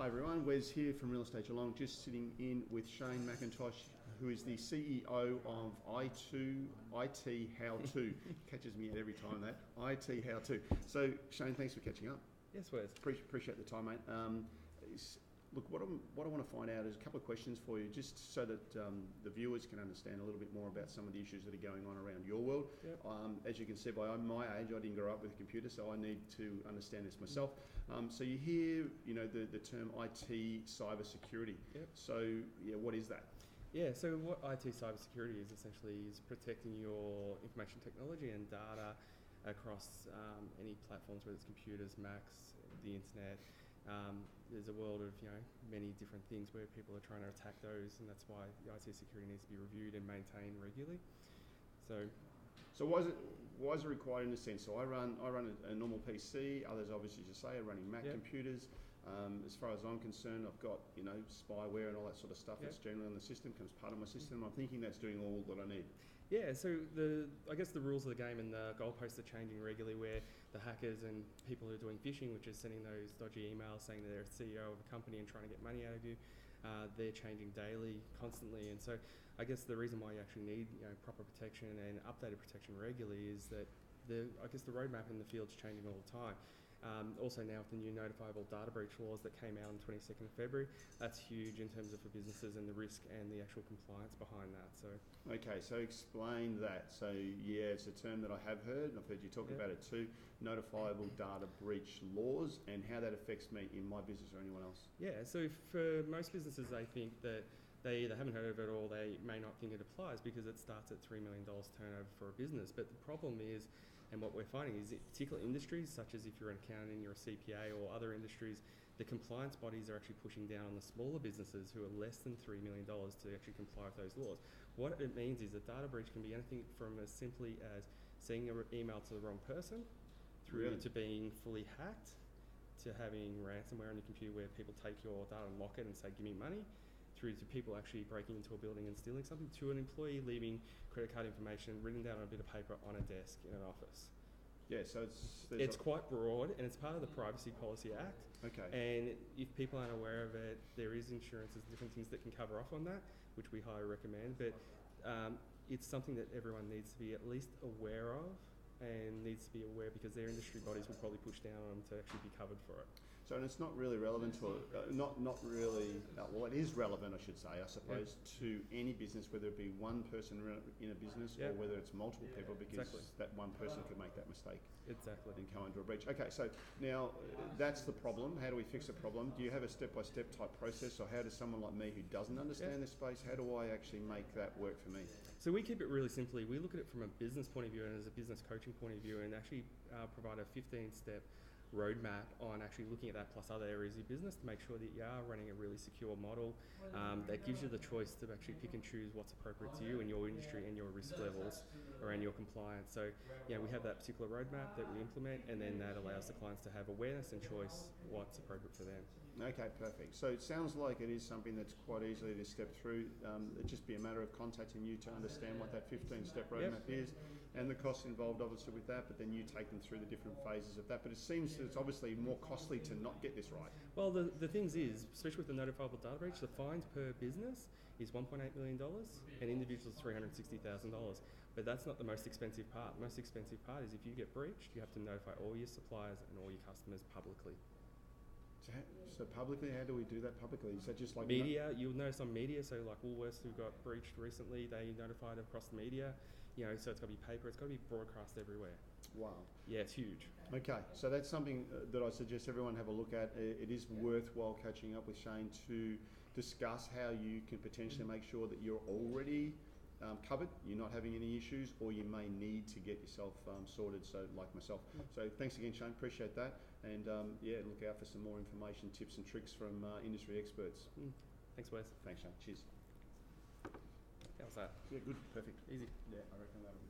Hi everyone, Wes here from Real Estate Geelong, just sitting in with Shane McIntosh, who is the CEO of IT How To. Catches me at every time that, IT How To. So Shane, thanks for catching up. Yes, Wes. Appreciate the time, mate. Look, what I want to find out is a couple of questions for you, just so that the viewers can understand a little bit more about some of the issues that are going on around your world. Yep. As you can see, by my age, I didn't grow up with a computer, so I need to understand this myself. So you hear, the term IT cyber security. Yep. So, what is that? Yeah, so what IT cybersecurity is essentially is protecting your information technology and data across any platforms, whether it's computers, Macs, the internet. There's a world of many different things where people are trying to attack those, and that's why the IT security needs to be reviewed and maintained regularly. So why is it required in a sense? So I run a normal PC. Others, obviously, as you say, are running Mac computers. As far as I'm concerned, I've got spyware and all that sort of stuff that's generally on the system, comes part of my system. I'm thinking that's doing all that I need. Yeah, so I guess the rules of the game and the goalposts are changing regularly, where the hackers and people who are doing phishing, which is sending those dodgy emails saying that they're a CEO of a company and trying to get money out of you, they're changing daily, constantly. And so I guess the reason why you actually need proper protection and updated protection regularly is that the roadmap in the field's changing all the time. Also now with the new Notifiable Data Breach Laws that came out on 22nd of February, that's huge in terms of for businesses and the risk and the actual compliance behind that. So okay, so explain that. So it's a term that I have heard, and I've heard you talk about it too, Notifiable Data Breach Laws, and how that affects me in my business or anyone else. Yeah, so for most businesses, they think that they either haven't heard of it or they may not think it applies because it starts at $3 million turnover for a business. But the problem is, and what we're finding is, particular industries, such as if you're an accountant, you're a CPA, or other industries, the compliance bodies are actually pushing down on the smaller businesses who are less than $3 million to actually comply with those laws. What it means is a data breach can be anything from as simply as sending an email to the wrong person, through to being fully hacked, to having ransomware on your computer where people take your data and lock it and say, give me money, through to people actually breaking into a building and stealing something, to an employee leaving credit card information written down on a bit of paper on a desk in an office. Yeah, so it's quite broad, and it's part of the Privacy Policy Act. Okay. And if people aren't aware of it, there is insurance, there's different things that can cover off on that, which we highly recommend. But it's something that everyone needs to be at least aware of, and needs to be aware because their industry bodies will probably push down on them to actually be covered for it. So, and it's not really relevant to, not really, well, it is relevant, I should say, I suppose, to any business, whether it be one person in a business or whether it's multiple people, because that one person could make that mistake. Exactly. And come into a breach. Okay, so now that's the problem. How do we fix the problem? Do you have a step-by-step type process, or how does someone like me who doesn't understand this space, how do I actually make that work for me? So we keep it really simply. We look at it from a business point of view and as a business coaching point of view, and actually provide a 15-step roadmap on actually looking at that plus other areas of your business to make sure that you are running a really secure model that gives you the choice to actually pick and choose what's appropriate to you and your industry and your risk levels around your compliance. So we have that particular roadmap that we implement, and then that allows the clients to have awareness and choice what's appropriate for them. Okay, perfect. So it sounds like it is something that's quite easily to step through. It'd just be a matter of contacting you to understand what that 15-step roadmap is, and the costs involved obviously with that, but then you take them through the different phases of that. But it seems that it's obviously more costly to not get this right. Well, the things is, especially with the notifiable data breach, the fines per business is $1.8 million and individuals $360,000. But that's not the most expensive part. The most expensive part is if you get breached, you have to notify all your suppliers and all your customers publicly. So publicly, how do we do that publicly? Is that just like media? You'll notice on media, so like Woolworths, who got breached recently, they notified across the media. So it's got to be paper, it's got to be broadcast everywhere. Wow. Yeah, it's huge. Okay, so that's something that I suggest everyone have a look at. It is worthwhile catching up with Shane to discuss how you can potentially make sure that you're already covered, you're not having any issues, or you may need to get yourself sorted, so like myself. So thanks again, Shane, appreciate that. And look out for some more information, tips and tricks from industry experts. Thanks, Wes. Thanks, Shane. Cheers. How's that? Yeah, good, perfect. Easy. Yeah, I reckon that would be